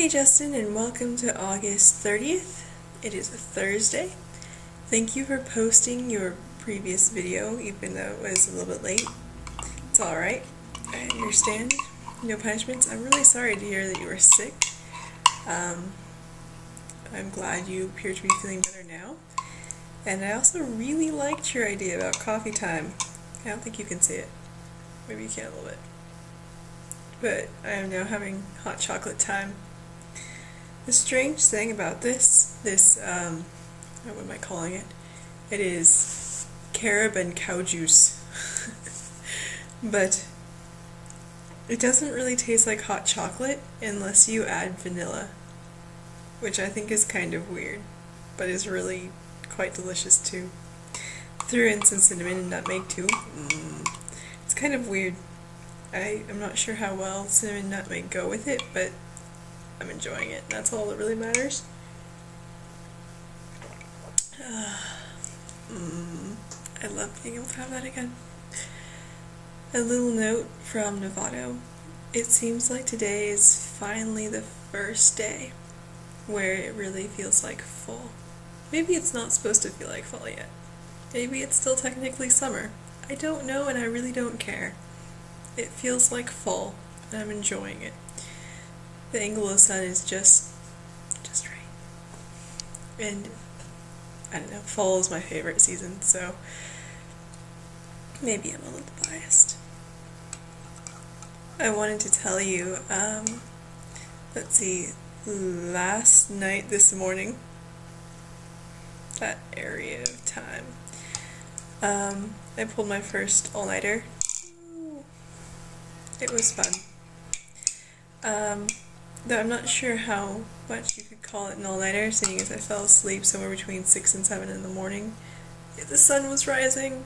Hey Justin, and welcome to August 30th. It is a Thursday. Thank you for posting your previous video, even though it was a little bit late. It's alright. I understand. No punishments. I'm really sorry to hear that you were sick. I'm glad you appear to be feeling better now. And I also really liked your idea about coffee time. I don't think you can see it. Maybe you can a little bit. But I am now having hot chocolate time. The strange thing about this, what am I calling it? It is Carob and Cow Juice. But it doesn't really taste like hot chocolate unless you add vanilla, which I think is kind of weird, but is really quite delicious too. Threw in some cinnamon and nutmeg too. It's kind of weird. I'm not sure how well cinnamon and nutmeg go with it, but I'm enjoying it. That's all that really matters. I love being able to have that again. A little note from Novato. It seems like today is finally the first day where it really feels like fall. Maybe it's not supposed to feel like fall yet. Maybe it's still technically summer. I don't know, and I really don't care. It feels like fall, and I'm enjoying it. The angle of the sun is just right. And I don't know, fall is my favorite season, so maybe I'm a little biased. I wanted to tell you, let's see, last night, this morning, that area of time, I pulled my first all-nighter. It was fun. Though I'm not sure how much you could call it an all-nighter, seeing as I fell asleep somewhere between 6 and 7 in the morning. The sun was rising,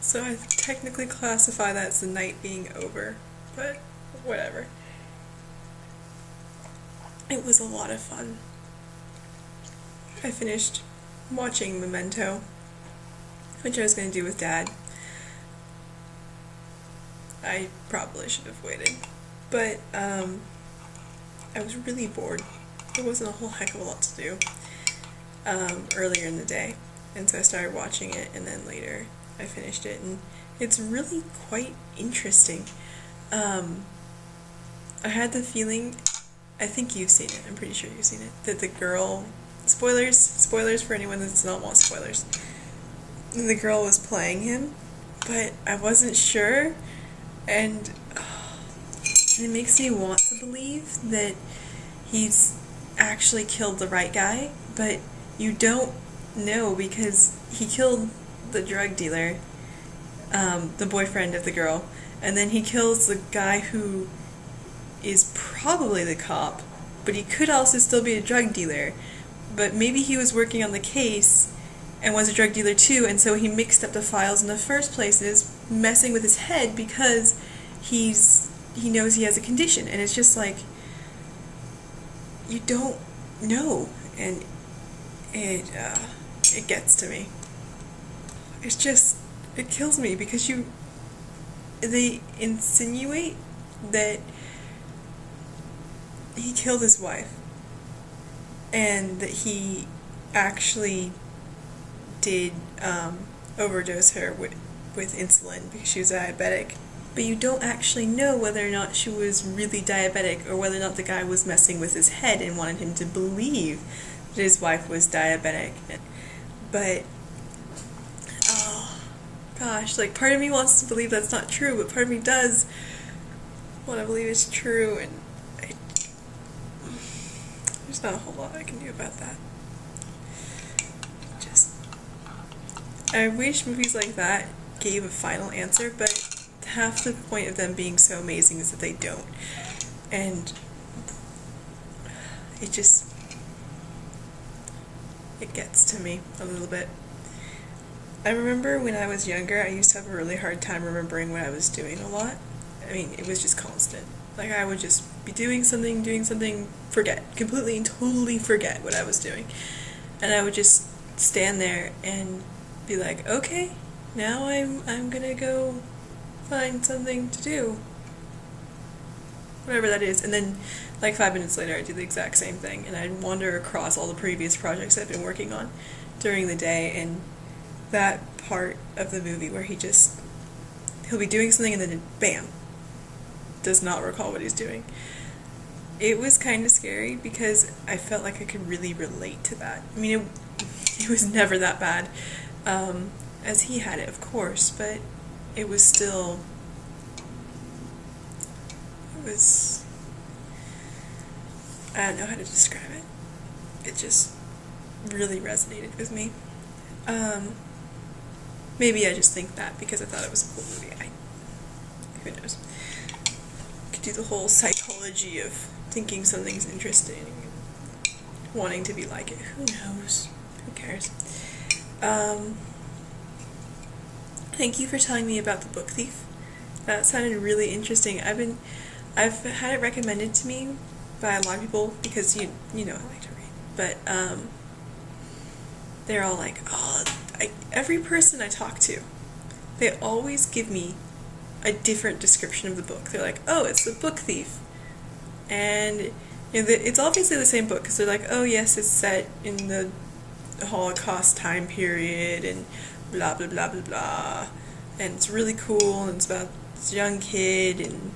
so I technically classify that as the night being over, but whatever. It was a lot of fun. I finished watching Memento, which I was going to do with Dad. I probably should have waited, but I was really bored. There wasn't a whole heck of a lot to do earlier in the day, and so I started watching it, and then later I finished it, and it's really quite interesting. I had the feeling, I think you've seen it, I'm pretty sure you've seen it, that the girl, spoilers for anyone that does not want spoilers, the girl was playing him, but I wasn't sure, and it makes me want to believe that he's actually killed the right guy, but you don't know because he killed the drug dealer, the boyfriend of the girl, and then he kills the guy who is probably the cop, but he could also still be a drug dealer, but maybe he was working on the case and was a drug dealer too, and so he mixed up the files in the first place and is messing with his head because he knows he has a condition, and it's just like, you don't know, and it gets to me. It's just, it kills me because they insinuate that he killed his wife, and that he actually did overdose her with insulin because she was diabetic. But you don't actually know whether or not she was really diabetic, or whether or not the guy was messing with his head and wanted him to believe that his wife was diabetic. But, oh gosh, like, part of me wants to believe that's not true, but part of me does want to believe it's true, and there's not a whole lot I can do about that. I wish movies like that gave a final answer, but half the point of them being so amazing is that they don't. And it gets to me a little bit. I remember when I was younger, I used to have a really hard time remembering what I was doing a lot. I mean, it was just constant. Like, I would just be doing something, forget, completely and totally forget what I was doing. And I would just stand there and be like, okay, now I'm gonna go find something to do. whatever that is. And then like 5 minutes later I do the exact same thing, and I wander across all the previous projects I've been working on during the day. And that part of the movie where he'll be doing something and then bam, does not recall what he's doing. It was kind of scary because I felt like I could really relate to that. I mean, it was never that bad as he had it, of course, but it was still, I don't know how to describe it. It just really resonated with me. Maybe I just think that because I thought it was a cool movie. Who knows? Could do the whole psychology of thinking something's interesting and wanting to be like it. Who knows? Who cares? Thank you for telling me about The Book Thief. That sounded really interesting. I've had it recommended to me by a lot of people because you know I like to read, but they're all like, oh, every person I talk to, they always give me a different description of the book. They're like, oh, it's The Book Thief, and it's obviously the same book because they're like, oh yes, it's set in the Holocaust time period and blah blah blah blah blah, and it's really cool, and it's about this young kid and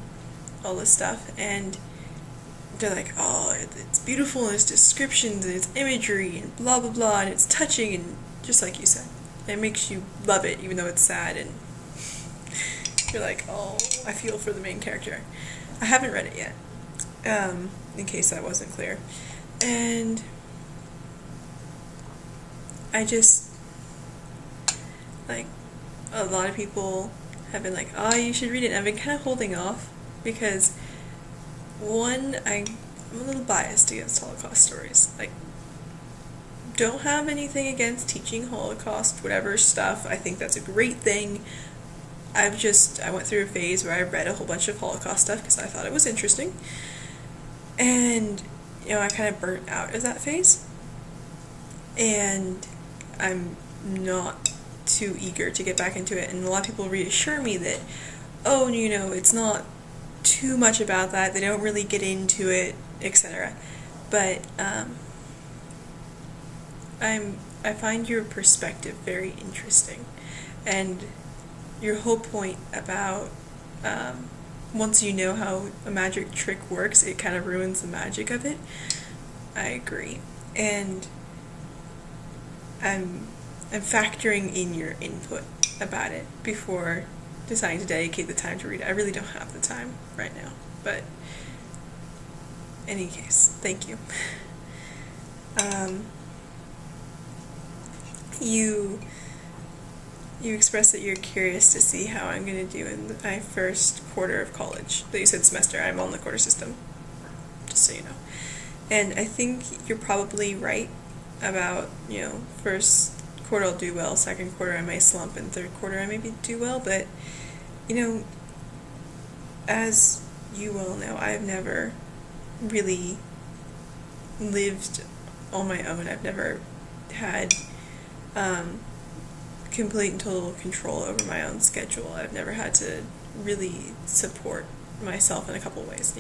all this stuff, and they're like, oh, it's beautiful in its descriptions and its imagery and blah blah blah, and it's touching, and just like you said, it makes you love it even though it's sad, and you're like, oh, I feel for the main character. I haven't read it yet, in case that wasn't clear, and I just, like, a lot of people have been like, oh, you should read it, and I've been kind of holding off because, one, I'm a little biased against Holocaust stories. Like, don't have anything against teaching Holocaust, whatever stuff. I think that's a great thing. I went through a phase where I read a whole bunch of Holocaust stuff because I thought it was interesting. And, I kind of burnt out of that phase. And I'm not too eager to get back into it. And a lot of people reassure me that, oh, it's not too much about that. They don't really get into it, etc. But, I find your perspective very interesting. And your whole point about once you know how a magic trick works, it kind of ruins the magic of it. I agree. And I'm factoring in your input about it before deciding to dedicate the time to read it. I really don't have the time right now, but in any case, thank you. You expressed that you're curious to see how I'm going to do in my first quarter of college. But you said semester. I'm on the quarter system, just so you know. And I think you're probably right about, first quarter I'll do well, second quarter I may slump, and third quarter I maybe do well. But, as you well know, I've never really lived on my own. I've never had complete and total control over my own schedule. I've never had to really support myself in a couple ways,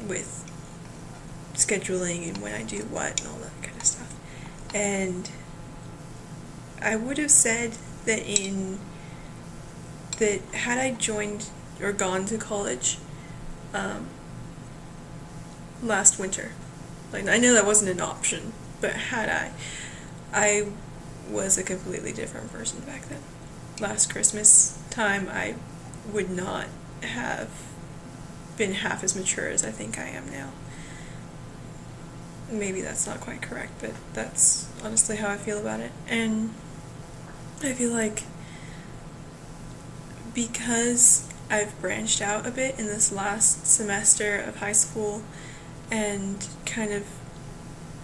with scheduling and when I do what and all that kind of stuff. And I would have said that had I joined or gone to college last winter, like, I know that wasn't an option, but had I was a completely different person back then. Last Christmas time, I would not have been half as mature as I think I am now. Maybe that's not quite correct, but that's honestly how I feel about it. And I feel like because I've branched out a bit in this last semester of high school and kind of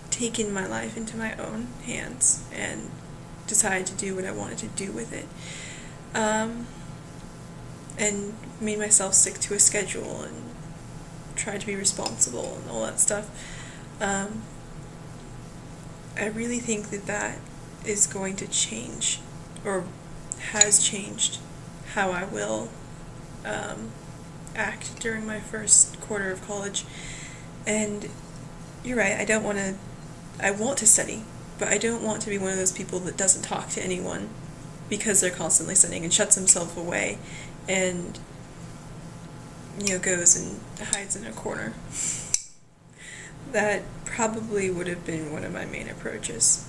taken my life into my own hands and decided to do what I wanted to do with it, and made myself stick to a schedule and tried to be responsible and all that stuff, I really think that is going to change, or has changed, how I will act during my first quarter of college. And you're right, I want to study, but I don't want to be one of those people that doesn't talk to anyone because they're constantly studying and shuts themselves away and, goes and hides in a corner. That probably would have been one of my main approaches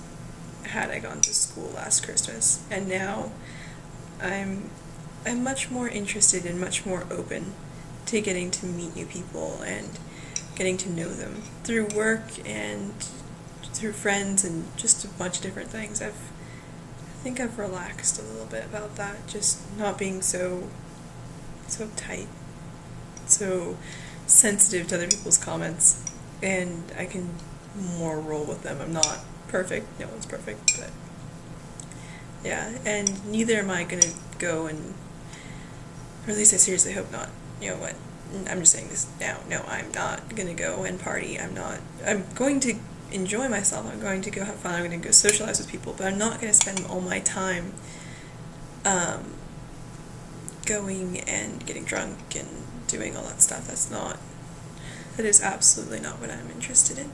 had I gone to school last Christmas. And now I'm much more interested and much more open to getting to meet new people and getting to know them through work and through friends and just a bunch of different things. I think I've relaxed a little bit about that, just not being so tight, so sensitive to other people's comments, and I can more roll with them. I'm not perfect, no one's perfect, but yeah, and neither am I gonna go and, or at least I seriously hope not, you know what, I'm just saying this now, no, I'm not gonna go and party, I'm going to enjoy myself, I'm going to go have fun, I'm going to go socialize with people, but I'm not going to spend all my time going and getting drunk and doing all that stuff. That is absolutely not what I'm interested in.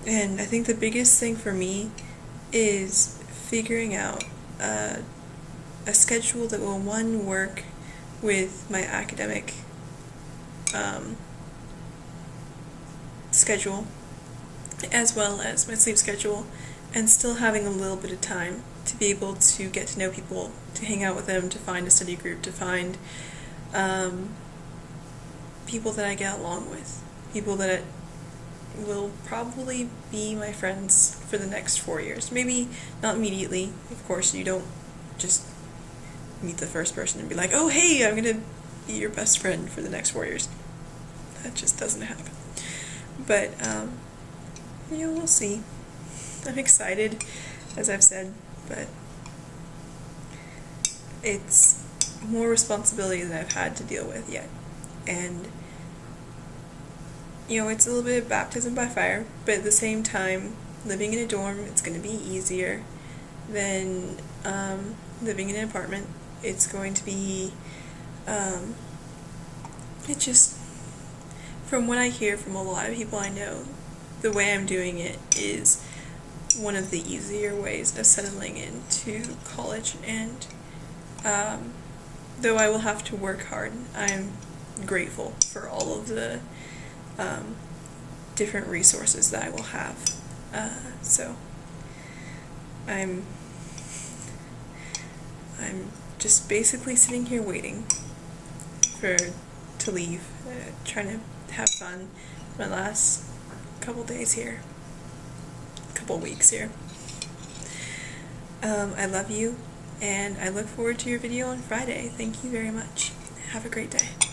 And I think the biggest thing for me is figuring out a schedule that will, one, work with my academic schedule as well as my sleep schedule, and still having a little bit of time to be able to get to know people, to hang out with them, to find a study group, to find people that I get along with, people that will probably be my friends for the next 4 years. Maybe not immediately, of course, you don't just meet the first person and be like, oh hey, I'm gonna be your best friend for the next 4 years. That just doesn't happen. But we'll see. I'm excited, as I've said, but it's more responsibility than I've had to deal with yet. And, it's a little bit of baptism by fire, but at the same time, living in a dorm, it's going to be easier than living in an apartment. It's going to be, from what I hear from a lot of people I know, the way I'm doing it is one of the easier ways of settling into college, and though I will have to work hard, I'm grateful for all of the different resources that I will have. So I'm just basically sitting here waiting to leave, trying to have fun my last couple days here, couple weeks here. I love you, and I look forward to your video on Friday. Thank you very much. Have a great day.